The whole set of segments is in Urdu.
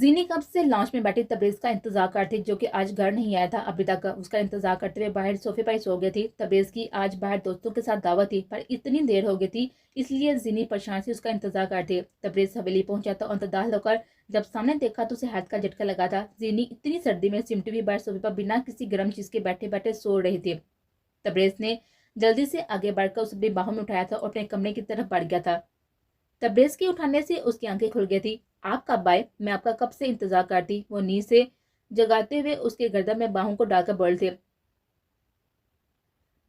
زینی کب سے لانچ میں بیٹھی تبریز کا انتظار کرتی جو کہ آج گھر نہیں آیا تھا. ابھی تک اس کا انتظار کرتے ہوئے باہر صوفے پر سو گئی تھی. تبریز کی آج باہر دوستوں کے ساتھ دعوت تھی پر اتنی دیر ہو گئی تھی اس لیے زینی پریشان سے اس کا انتظار کرتی. تبریز حویلی پہنچا تو انتظار ہو کر جب سامنے دیکھا تو اسے ہاتھ کا جھٹکا لگا تھا. زینی اتنی سردی میں سمٹی ہوئی باہر صوفے پر بنا کسی گرم چیز کے بیٹھے بیٹھے سو رہی تھی. تبریز نے جلدی سے آگے بڑھ کر اسے اپنی باہوں میں اٹھایا تھا اور اپنے کمرے کی طرف بڑھ گیا تھا. تبریز کے اٹھانے سے اس کی آنکھیں کھل گئی تھی. آپ کب آئے؟ میں آپ کا کب سے انتظار کرتی. وہ نیند سے جگاتے ہوئے اس کے گردن میں باہوں کو ڈال کر بول تھے.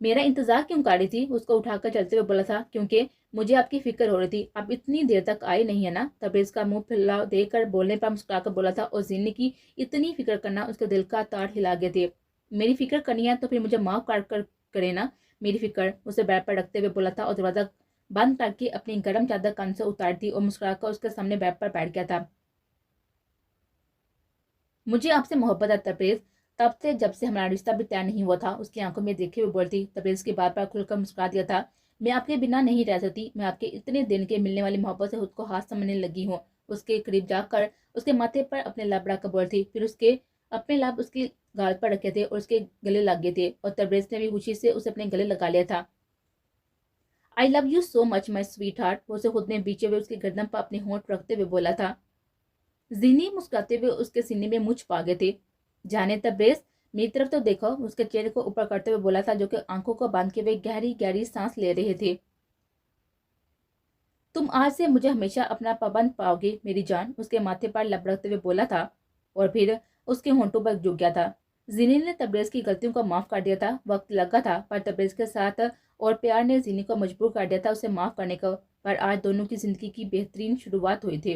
میرا انتظار کیوں کر رہی تھی؟ اس کو اٹھا کر چلتے ہوئے بولا تھا. کیونکہ مجھے آپ کی فکر ہو رہی تھی. آپ اتنی دیر تک آئے نہیں ہے نا. تبریز کا منہ پھلا دے کر بولنے پر مسکرا کر بولا تھا اور زینی کی اتنی فکر کرنا اس کے دل کا تار ہلا گئے تھے. میری فکر کرنی ہے تو پھر مجھے معاف کر کرے نا. میری فکر. اسے بیڈ پر رکھتے ہوئے بولا تھا اور دروازہ بند کر کے اپنی گرم چادر کان سے اتار دی اور مسکرا کر اس کے سامنے بیڈ پر بیٹھ گیا تھا. مجھے آپ سے محبت ہے تبریز. تب سے جب سے ہمارا رشتہ بھی طے نہیں ہوا تھا. اس کی آنکھوں میں دیکھے ہوئے بولتی. تبریز کی بات پر کھل کر مسکرا دیا تھا. میں آپ کے بنا نہیں رہ سکتی. میں آپ کے اتنے دن کے ملنے والی محبت سے خود کو ہاتھ سمجھنے لگی ہوں. اس کے قریب جا کر اس کے ماتھے پر اپنے لب رکھ کر بولتی. پھر اس کے اپنے لب اس کی گال پر رکھے تھے اور اس کے گلے لگ گئے تھے اور تبریز نے بھی خوشی سے اسے اپنے گلے لگا لیا تھا. I love you so much my sweetheart. وہ اسے خود نے بیچے ہوئے اس کی گردن پر اپنے ہونٹ رکھتے ہوئے بولا تھا. زینی مسکراتے ہوئے اس کے سینے میں منہ چھپا گئے تھے. جانے تبریز میری طرف تو دیکھو. اس کے چہرے کو اوپر کرتے ہوئے بولا تھا جو کہ آنکھوں کو باندھ کے ہوئے گہری گہری سانس لے رہے تھے. تم آج سے مجھے ہمیشہ اپنا پابند پاؤ گے میری جان. اس کے ماتھے پر لب رکھتے ہوئے بولا تھا اور پھر اس کے ہونٹوں پر جھک گیا تھا. زینی نے تبریز کی غلطیوں کو معاف کر دیا تھا. وقت لگا تھا پر تبریز کے ساتھ اور پیار نے زینی کو مجبور کر دیا تھا اسے معاف کرنے کو. پر آج دونوں کی زندگی کی بہترین شروعات ہوئی تھی.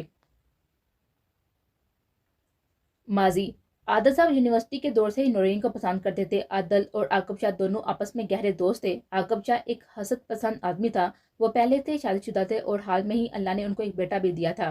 ماضی. عادل صاحب یونیورسٹی کے دور سے ہی نورین کو پسند کرتے تھے. عادل اور عاقب شاہ دونوں آپس میں گہرے دوست تھے. عاقب شاہ ایک حسد پسند آدمی تھا. وہ پہلے سے شادی شدہ تھے اور حال میں ہی اللہ نے ان کو ایک بیٹا بھی دیا تھا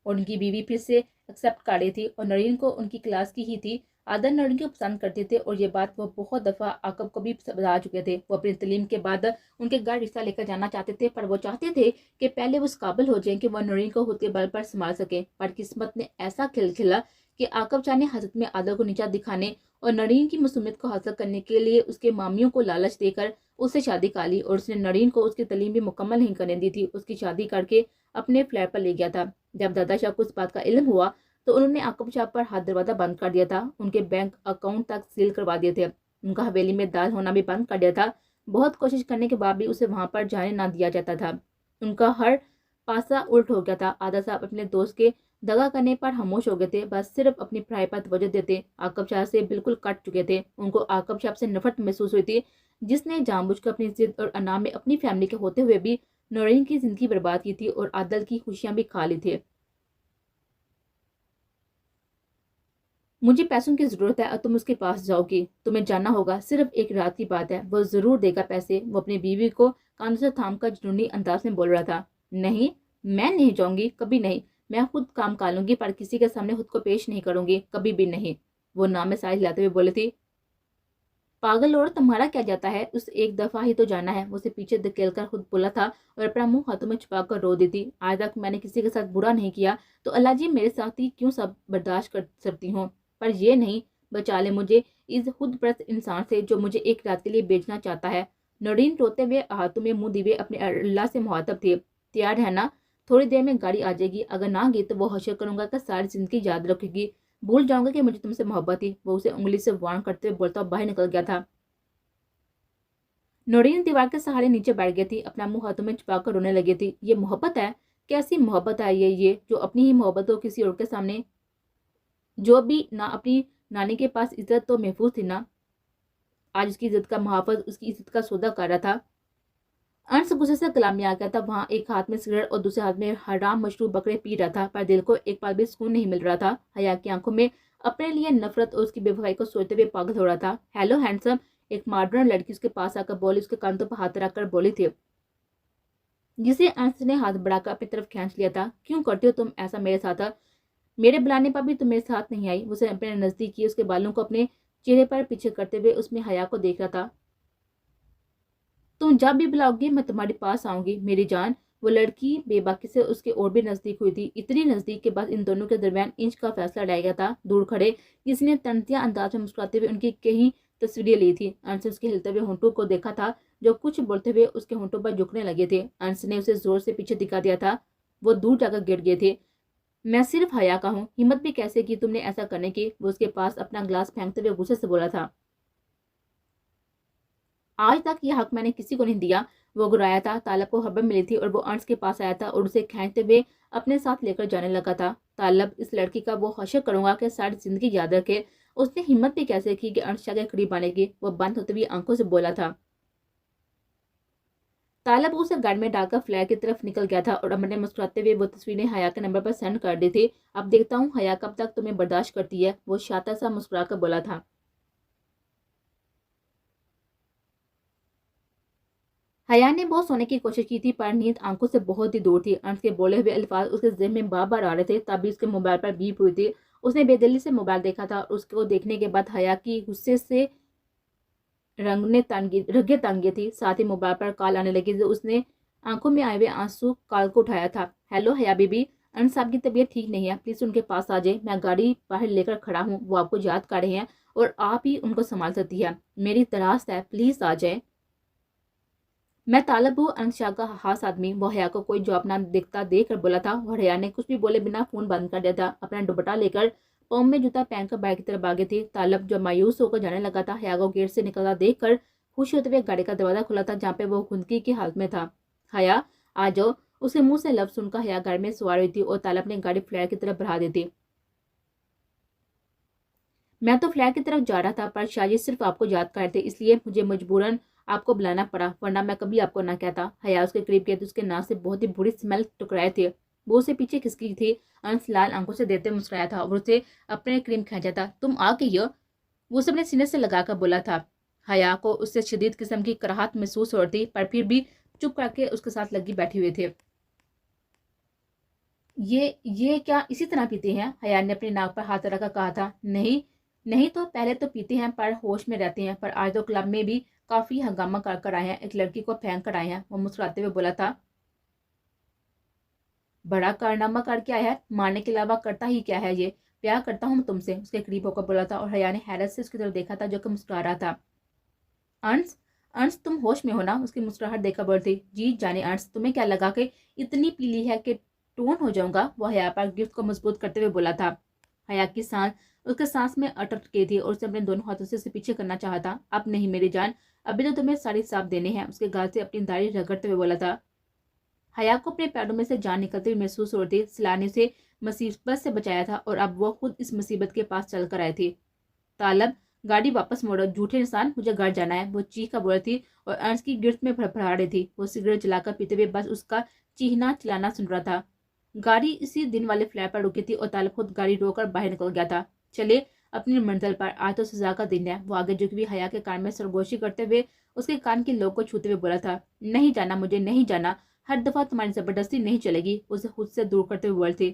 اور ان کی بیوی پھر سے ایکسپٹ کر رہی تھی اور نورین کو ان کی کلاس کی ہی تھی. عادل نورین کو پسند کرتے تھے اور یہ بات وہ بہت دفعہ عاقب کو بھی بتا چکے تھے. وہ اپنی تعلیم کے بعد ان کے گھر رشتہ لے کر جانا چاہتے تھے پر وہ چاہتے تھے کہ پہلے وہ اس قابل ہو جائیں کہ وہ نورین کو خود کے بل پر سنبھال سکیں. پر قسمت نے ایسا کھیل کھیلا کہ عاقب شاہ نے حسد میں عادل کو نیچا دکھانے اور نورین کی معصومیت کو حاصل کرنے کے لیے اس کے مامیوں کو لالچ دے کر اس سے شادی کر لی اور اس نے نورین کو اس کی تعلیم بھی مکمل نہیں کرنے دی تھی. اس کی شادی کر کے اپنے فلیٹ پر لے گیا تھا. جب دادا شاہ کو اس بات کا علم ہوا تو انہوں نے عاقب شاہ پر ہاتھ دروازہ بند کر دیا تھا. ان کے بینک اکاؤنٹ تک سیل کروا دیے تھے. ان کا حویلی میں دال ہونا بھی بند کر دیا تھا. بہت کوشش کرنے کے بعد بھی اسے وہاں پر جانے نہ دیا جاتا تھا. ان کا ہر پاسا الٹ ہو گیا تھا. عادل صاحب اپنے دوست کے دغا کرنے پر خاموش ہو گئے تھے. بس صرف اپنی پڑھائی پر توجہ دیتے. عاقب شاہ سے بالکل کٹ چکے تھے. ان کو عاقب شاہ سے نفرت محسوس ہوئی تھی جس نے جان بوجھ کر اپنی ضد اور انا میں اپنی فیملی کے ہوتے ہوئے بھی نورین کی زندگی برباد کی تھی اور عادل کی خوشیاں بھی کھا لی تھی. مجھے پیسوں کی ضرورت ہے اور تم اس کے پاس جاؤ گی. تمہیں جاننا ہوگا. صرف ایک رات کی بات ہے. وہ ضرور دے گا پیسے. وہ اپنی بیوی کو کاندھوں سے تھام کر جنونی انداز میں بول رہا تھا. نہیں میں نہیں جاؤں گی. کبھی نہیں. میں خود کام کر لوں گی پر کسی کے سامنے خود کو پیش نہیں کروں گی. کبھی بھی نہیں. وہ نام میں سائے ہلاتے ہوئے بولے تھی. پاگل اور تمہارا کیا جاتا ہے. اس ایک دفعہ ہی تو جانا ہے. وہ اسے پیچھے دھکیل کر خود بولا تھا اور اپنا منہ ہاتھوں میں چھپا کر رو دی تھی. آج تک میں نے کسی کے ساتھ برا نہیں کیا تو اللہ جی میرے ساتھ ہی کیوں سب برداشت کر سکتی ہوں پر یہ نہیں. بچا لے مجھے اس خود پرست انسان سے جو مجھے ایک رات کے لیے بیچنا چاہتا ہے. نورین روتے ہوئے ہاتھوں میں منہ دیے اپنے اللہ سے مخاطب تھی. تیار ہے نا؟ تھوڑی دیر میں گاڑی آ جائے گی. اگر نہ گئی تو وہ حشر کروں گا کہ ساری زندگی یاد رکھے گی. بھول جاؤں گا کہ مجھے تم سے محبت تھی. وہ اسے انگلی سے وارن کرتے ہوئے بولتا باہر نکل گیا تھا. نورین دیوار کے سہارے نیچے بیٹھ گئی تھی. اپنا منہ ہاتھوں میں چھپا کر رونے لگی تھی. یہ محبت ہے؟ کیسی محبت ہے یہ جو اپنی ہی محبت ہو کسی اور کے سامنے. جو بھی نہ اپنی نانی کے پاس عزت تو محفوظ تھی نا. آج اس کی عزت کا محافظ اس کی عزت کا سودا کر رہا تھا. انس غصے سے کلام میں آ گیا تھا. وہاں ایک ہاتھ میں سگریٹ اور دوسرے ہاتھ میں حرام مشروب بکرے پی رہا تھا پر دل کو ایک پل بھی سکون نہیں مل رہا تھا. حیا کی آنکھوں میں اپنے لیے نفرت اور اس کی بے وفائی کو سوچتے ہوئے پاگل ہو رہا تھا. Hello handsome. ایک ماڈرن لڑکی اس کے پاس آ کر بولی. اس کے کاندھوں پر ہاتھ رکھ کر بولی تھی جسے انس نے ہاتھ بڑھا کر اپنی طرف کھینچ لیا تھا. کیوں کرتے ہو تم ایسا میرے ساتھ؟ میرے بلانے پر بھی تم میرے ساتھ نہیں آئی. اسے اپنے نزدیک کی. اس کے بالوں کو اپنے چہرے پر پیچھے کرتے ہوئے اس میں حیا کو دیکھ رہا تھا. تم جب بھی بلاؤ گی میں تمہارے پاس آؤں گی میری جان. وہ لڑکی بے باکی سے اس کے اور بھی نزدیک ہوئی تھی، اتنی نزدیک کے بعد ان دونوں کے درمیان انچ کا فاصلہ رہ گیا تھا۔ دور کھڑے کسی نے تنتیا انداز میں مسکراتے ہوئے ان کی کئی تصویریں لی تھی۔ انس نے اس کے ہلتے ہوئے ہونٹوں کو دیکھا تھا جو کچھ بولتے ہوئے اس کے ہونٹوں پر جھکنے لگے تھے۔ انس نے اسے زور سے پیچھے دکھا دیا تھا، وہ دور جا کر گر گئے تھے۔ میں صرف حیا کا ہوں، ہمت بھی کیسے کی تم نے ایسا کرنے کی؟ وہ اس کے پاس اپنا گلاس پھینکتے ہوئے غصے سے بولا تھا۔ آج تک یہ حق میں نے کسی کو نہیں دیا، وہ گرایا تھا۔ طالب کو خبر ملی تھی اور وہ انس کے پاس آیا تھا اور اسے کھینچتے ہوئے اپنے ساتھ لے کر جانے لگا تھا۔ طالب اس لڑکی کا وہ حشر کروں گا کہ ساری زندگی یاد رکھے۔ اس نے ہمت بھی کیسے کی کہ انس شاہ کے قریب آنے کی؟ وہ بند ہوتے ہوئے آنکھوں سے بولا تھا۔ طالب اسے گاڑی میں ڈال کر فلیٹ کی طرف نکل گیا تھا اور امر نے مسکراتے ہوئے وہ تصویریں حیا کے نمبر پر سینڈ کر دی تھی۔ اب دیکھتا ہوں حیا کب تک تمہیں برداشت کرتی ہے، وہ شاطر سا مسکرا کر بولا تھا۔ حیا نے بہت سونے کی کوشش کی تھی پر نیند آنکھوں سے بہت ہی دور تھی۔ انس کے بولے ہوئے الفاظ اس کے ذہن میں بار بار آ رہے تھے، تبھی اس کے موبائل پر بیپ ہوئی تھی۔ اس نے بے دلی سے موبائل دیکھا تھا اور اس کو دیکھنے کے بعد حیا کی غصے سے رگیں تانگی تھی، ساتھ ہی موبائل پر کال آنے لگی تو اس نے آنکھوں میں آئے ہوئے آنسو کال کو اٹھایا تھا۔ ہیلو حیا بی بی، انس صاحب کی طبیعت ٹھیک نہیں ہے، پلیز ان کے پاس آ جائے، میں گاڑی باہر لے کر کھڑا ہوں، وہ آپ کو یاد کر رہے ہیں اور آپ ہی ان کو سنبھال سکتی ہے، میری درخواست ہے پلیز آ جائے۔ میں طالب ہوں، انس شاہ کا خاص آدمی، وہ حیا کو کوئی جواب نہ دیکھتا دیکھ کر بولا تھا اور حیا نے کچھ بھی بولے بنا فون بند کر دیا تھا۔ اپنا دوپٹہ لے کر پاؤں میں جوتا پہن کر باہر کی طرف آگے تھی۔ طالب جو مایوس ہو کر جانے لگا تھا، حیا کو گیٹ سے نکلتا دیکھ کر خوش ہوتے ہوئے گاڑی کا دروازہ کھلا تھا جہاں پہ وہ خندگی کی حالت میں تھا۔ حیا آ جاؤ، اس کے منہ سے لفظ سن کر حیا گاڑی میں سوار ہوئی تھی اور طالب نے گاڑی فلیٹ کی طرف بڑھا دی تھی۔ میں تو فلیٹ کی طرف جا رہا تھا پر شاید صرف آپ کو یاد کر تھے، اس لیے مجھے مجبوراً آپ کو بلانا پڑا، ورنہ میں کبھی آپ کو نہ کہتا۔ حیا اس کے قریب گئی تو اس کے ناک سے بہت ہی بری اسمیل ٹکرائے تھے، وہ اسے پیچھے کھسکی تھی۔ انس لال آنکھوں سے دیتے مسکرایا تھا اور اسے اپنے قریب کھینچا تھا۔ تم آ گئی ہو، وہ اسے اپنے سینے سے لگا کر بولا تھا۔ حیا کو اس سے شدید قسم کی کراہت محسوس ہو رہی تھی پر پھر بھی چپ کر کے اس کے ساتھ لگی بیٹھی ہوئے تھے۔ یہ کیا اسی طرح پیتے ہیں؟ حیا نے اپنی ناک پر ہاتھ رکھ کر کہا تھا۔ نہیں تو پہلے تو پیتے ہیں پر ہوش میں رہتے ہیں، پر آج تو کلب میں بھی کافی ہنگامہ کر کر آئے ہیں، ایک لڑکی کو پھینک کر آئے ہیں، وہ مسکراتے ہوئے بولا تھا۔ بڑا کارنامہ کر کے آیا ہے، مارنے کے علاوہ کرتا ہی کیا ہے یہ؟ پیار کرتا ہوں تم سے، اس کے قریب ہو کر بولا تھا اور حیا نے حیرت سے اس کی طرف دیکھا تھا جو کہ مسکرا رہا تھا۔ انس تم ہوش میں ہو نا؟ اس کی مسکراہٹ دیکھ کر بول تھی۔ جی جانے انس، تمہیں کیا لگا کہ اتنی پیلی ہے کہ ٹون ہو جاؤں گا؟ وہ حیا پر گرفت کو مضبوط کرتے ہوئے بولا تھا۔ حیا کی سانس اس کے سانس میں اٹک گئی تھی اور اسے اپنے دونوں ہاتھوں سے اسے پیچھے کرنا چاہا تھا۔ اب نہیں میری جان، ابھی تو تمہیں ساری صاف دینے ہیں، اس کے گال سے اپنی داڑھی رگڑتے ہوئے بولا تھا۔ حیا کو اپنے پیروں میں سے جان نکلتے ہوئے محسوس ہو رہی تھی، سلا نے اسے مصیبت سے بچایا تھا اور اب وہ خود اس مصیبت کے پاس چل کر آئے تھے۔ طالب گاڑی واپس موڑو، جھوٹے انسان، مجھے گھر جانا ہے، وہ چیخ کر بول رہی تھی اور انس کی گرفت میں پھڑپڑا رہی تھی۔ وہ سگریٹ جلا کر پیتے ہوئے بس اس کا چیخنا چلانا سن رہا تھا۔ گاڑی اسی دن والے فلیٹ پر رکی تھی اور طالب خود گاڑی روک کر باہر نکل گیا تھا۔ چلے اپنی منزل پر، آج تو سزا کا دن ہے، وہ آگے جھکی ہوئی حیا کے کان میں سرگوشی کرتے ہوئے اس کے کان کی لوگ کو چھوتے ہوئے بولا تھا۔ نہیں جانا، مجھے نہیں جانا، ہر دفعہ تمہاری زبردستی نہیں چلے گی، اسے خود سے دور کرتے ہوئے بول تھی۔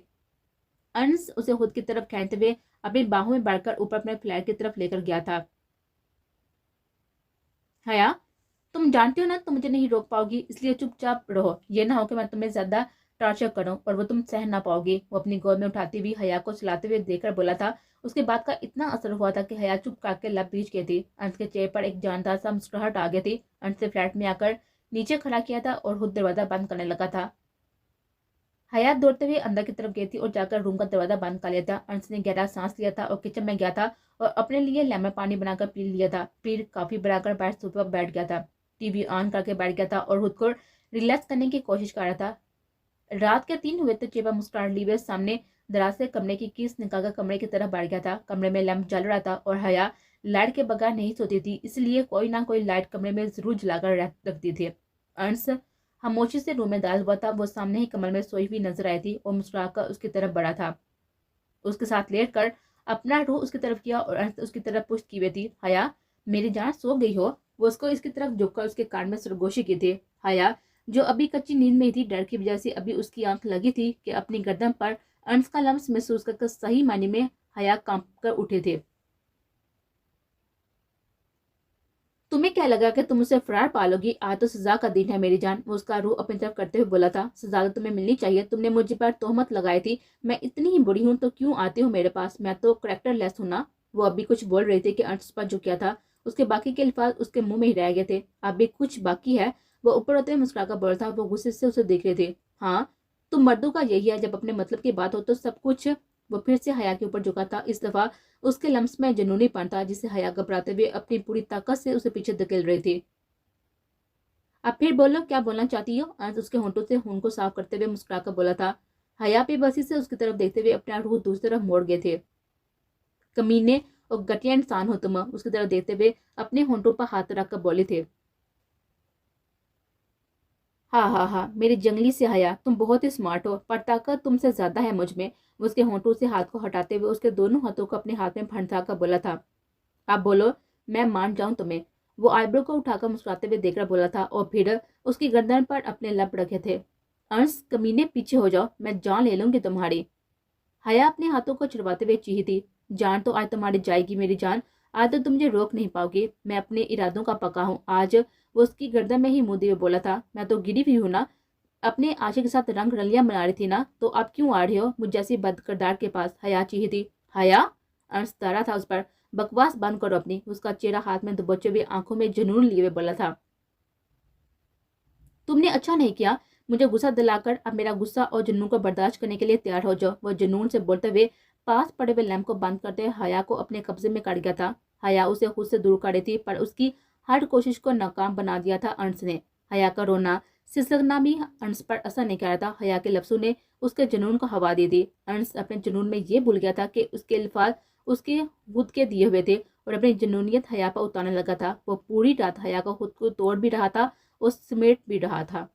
انس اسے خود کی طرف کھینچتے ہوئے اپنی باہوں میں بڑھ کر اوپر اپنے فلیٹ کی طرف لے کر گیا تھا۔ حیا تم جانتی ہو نا تم مجھے نہیں روک پاؤ گی، اس لیے چپ چاپ رہو، یہ نہ ہو کہ میں تمہیں زیادہ ٹارچر کروں اور وہ تم سہ نہ پاؤ گی۔ وہ اپنی گود میں اٹھاتی ہوئی حیا کو چلاتے ہوئے دیکھ کر بولا تھا۔ اس کے بات کا اتنا اثر ہوا تھا کہ حیا چپ کر کے لب بھیج گئی تھی۔ انس کے چہرے پر ایک جاندار سا مسکراہٹ آ گئی تھی۔ انس نے فلیٹ میں آ کر نیچے کھڑا کیا تھا اور خود دروازہ بند کرنے لگا تھا۔ حیا دوڑتے ہوئے اندر کی طرف گئی تھی اور جا کر روم کا دروازہ بند کر لیا تھا۔ انس نے گہرا سانس لیا تھا اور کچن میں گیا تھا اور اپنے لیے لیمن پانی بنا کر پی لیا تھا، پھر کافی بنا کر باہر صوفے پر بیٹھ گیا تھا، ٹی وی آن کر کے بیٹھ گیا تھا اور خود کو ریلیکس کرنے کی کوشش کر رہا تھا۔ رات کے 3 ہوئے تو چیپا مسکراہٹ لیے سامنے دراز سے کمرے کی کیس نکال کر کمرے کی طرف بیٹھ گیا تھا۔ کمرے میں لیمپ جل رہا تھا اور حیا لائٹ کے بغیر نہیں سوتی تھی، اس لیے کوئی نہ کوئی لائٹ کمرے میں ضرور جلا کر رکھتی تھی۔ انس خاموشی سے روم میں داخل ہوا تھا، وہ سامنے ہی کمر میں سوئی ہوئی نظر آئی تھی اور مسکرا کر اس کی طرف بڑھا تھا، اس کے ساتھ لیٹ کر اپنا روح اس کی طرف کیا اور انس اس کی طرف پشت کی ہوئی تھی۔ حیا میری جان سو گئی ہو؟ وہ اس کو اس کی طرف جھک کر اس کے کان میں سرگوشی کی تھی۔ حیا جو ابھی کچی نیند میں تھی، ڈر کی وجہ سے ابھی اس کی آنکھ لگی تھی کہ اپنی گردن پر انس کا لمس محسوس کر صحیح معنی میں حیا کانپ کر اٹھے تھے۔ تمہیں کیا لگا کہ تم اسے فرار پالوگی؟ آج تو سزا کا دن ہے میری جان، وہ اس کا روح اپنی طرف کرتے ہوئے بولا تھا۔ سزا تو تمہیں ملنی چاہیے، تم نے مجھے پر تہمت لگائی تھی، میں اتنی ہی بری ہوں تو کیوں آتی ہوں میرے پاس، میں تو کریکٹر لیس ہوں نا۔ وہ اب بھی کچھ بول رہی تھی کہ ارنسٹ پر جو کیا تھا اس کے باقی کے الفاظ اس کے منہ میں ہی رہ گئے تھے۔ اب بھی کچھ باقی ہے؟ وہ اوپر ہوتے ہوئے مسکرا کر بول تھا۔ وہ غصے سے اسے دیکھ رہے تھے۔ ہاں، تم مردوں کا یہی ہے، جب اپنے مطلب کی بات ہو تو سب کچھ۔ وہ پھر سے حیا کے اوپر جھکا تھا، اس دفعہ اس کے لمس میں جنونی پن تھا جسے حیا گھبراتے ہوئے اپنی پوری طاقت سے اسے پیچھے دھکیل رہی تھی۔ اب پھر بولو، کیا بولنا چاہتی ہو؟ ارنس اس کے ہونٹوں سے خون کو صاف کرتے ہوئے مسکرا کر بولا تھا۔ حیا بے بسی سے اس کی طرف دیکھتے ہوئے اپنا روح دوسری طرف موڑ گئے تھے۔ کمینے اور گھٹیا انسان ہو تم، اس کی طرف دیکھتے ہوئے اپنے ہونٹوں پر ہاتھ رکھ کر بولے تھے۔ ہاں ہاں ہاں، میری جنگلی سے حیا، تم بہت ہی سمارٹ ہو، پر طاقت تم سے زیادہ ہے مجھ میں۔ وہ اس کے ہونٹوں سے ہاتھ کو ہٹاتے ہوئے اس کے دونوں ہاتھوں کو اپنے ہاتھ میں پھنسا کر بولا تھا۔ آپ بولو، میں مان جاؤں تمہیں؟ وہ آئیبرو کو اٹھا کر مسکراتے ہوئے دیکھ کر بولا تھا اور پھر اس کی گردن پر اپنے لب رکھے تھے۔ ارنس، کمینے پیچھے ہو جاؤ، میں جان لے لوں گی تمہاری۔ حیا اپنے ہاتھوں کو چھڑواتے ہوئے چیخی تھی۔ جان تو آج تمہاری جائے گی میری جان، آج تو تم مجھے روک نہیں پاؤ گی، میں اپنے ارادوں کا پکا ہوں آج۔ وہ اس کی گردن میں ہی منہ دیے بولا تھا۔ میں تو گری ہوئی ہوں نا، اپنے عاشق کے ساتھ رنگ رلیاں بنا رہی تھی نا، تو اب کیوں آ رہی ہو مجھ جیسی بد کردار کے پاس؟ حیا چیخی تھی۔ حیا؟ ارنس تارا تھا اس پر۔ بکواس بند کرو اپنی۔ اس کا چہرہ ہاتھ میں دبوچے ہوئے آنکھوں میں جنون لیے ہوئے بولا تھا۔ تم نے اچھا نہیں کیا مجھے غصہ دلا کر، اب میرا غصہ اور جنون کو برداشت کرنے کے لیے تیار ہو جاؤ۔ وہ جنون سے بولتے ہوئے پاس پڑے ہوئے لیمپ کو بند کرتے حیا کو اپنے قبضے میں کر گیا تھا۔ حیا اسے خود سے دور کر رہی تھی، پر اس کی ہر کوشش کو ناکام بنا دیا تھا ارنس نے۔ حیا کا رونا سسکنا بھی ارنس پر اثر نہیں کر رہا تھا۔ حیا کے لفظوں نے اس کے جنون کو ہوا دی تھی۔ ارنس اپنے جنون میں یہ بھول گیا تھا کہ اس کے الفاظ اس کے خود کے دیے ہوئے تھے اور اپنی جنونیت حیا پر اتارنے لگا تھا۔ وہ پوری رات حیا کو خود کو توڑ بھی رہا تھا اور سمیٹ بھی رہا تھا۔